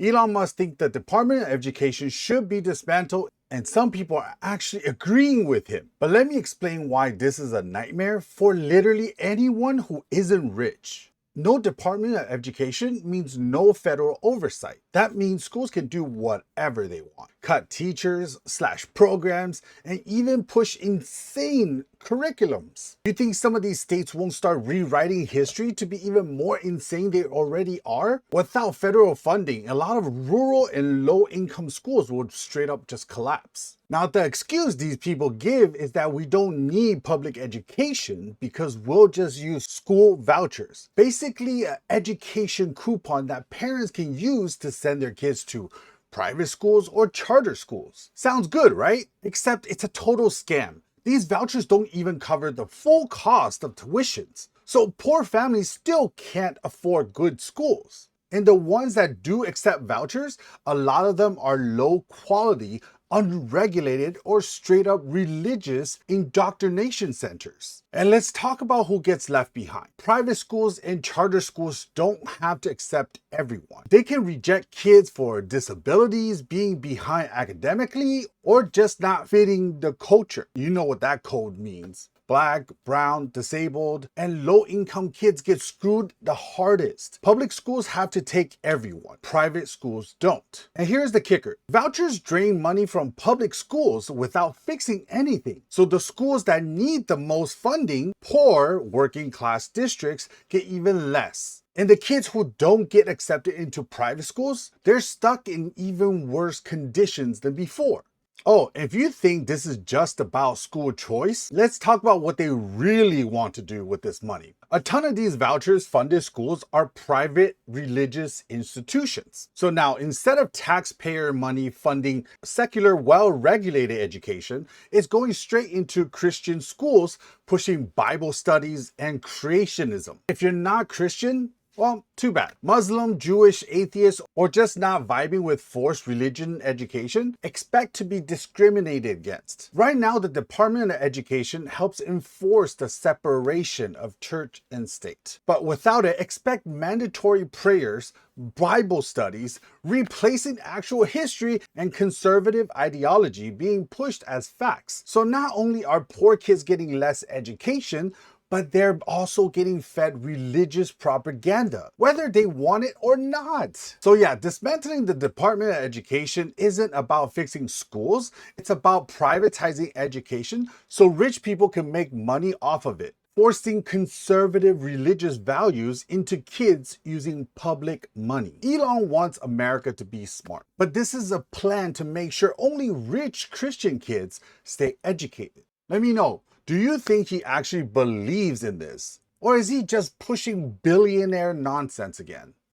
Elon Musk thinks the Department of Education should be dismantled, and some people are actually agreeing with him. But let me explain why this is a nightmare for literally anyone who isn't rich. No Department of Education means no federal oversight. That means schools can do whatever they want. Cut teachers, slash programs, and even push insane curriculums. You think some of these states won't start rewriting history to be even more insane they already are? Without federal funding, a lot of rural and low-income schools would straight up just collapse. Now, the excuse these people give is that we don't need public education because we'll just use school vouchers. Basically, an education coupon that parents can use to send their kids to private schools or charter schools. Sounds good, right? Except it's a total scam. These vouchers don't even cover the full cost of tuitions. So poor families still can't afford good schools. And the ones that do accept vouchers, a lot of them are low quality, unregulated, or straight up religious indoctrination centers. And let's talk about who gets left behind. Private schools and charter schools don't have to accept everyone. They can reject kids for disabilities, being behind academically, or just not fitting the culture. You know what that code means. Black, brown, disabled, and low-income kids get screwed the hardest. Public schools have to take everyone. Private schools don't. And here's the kicker. Vouchers drain money from public schools without fixing anything. So the schools that need the most funding, poor working-class districts, get even less. And the kids who don't get accepted into private schools, they're stuck in even worse conditions than before. Oh, if you think this is just about school choice, let's talk about what they really want to do with this money. A ton of these vouchers funded schools are private religious institutions. So now, instead of taxpayer money funding secular, well-regulated education, it's going straight into Christian schools, pushing Bible studies and creationism. If you're not Christian, well, too bad. Muslim, Jewish, atheist, or just not vibing with forced religion education, expect to be discriminated against. Right now, the Department of Education helps enforce the separation of church and state. But without it, expect mandatory prayers, Bible studies, replacing actual history, and conservative ideology being pushed as facts. So not only are poor kids getting less education, but they're also getting fed religious propaganda, whether they want it or not. So yeah, dismantling the Department of Education isn't about fixing schools, it's about privatizing education so rich people can make money off of it, forcing conservative religious values into kids using public money. Elon wants America to be smart, but this is a plan to make sure only rich Christian kids stay educated. Let me know. Do you think he actually believes in this? Or is he just pushing billionaire nonsense again?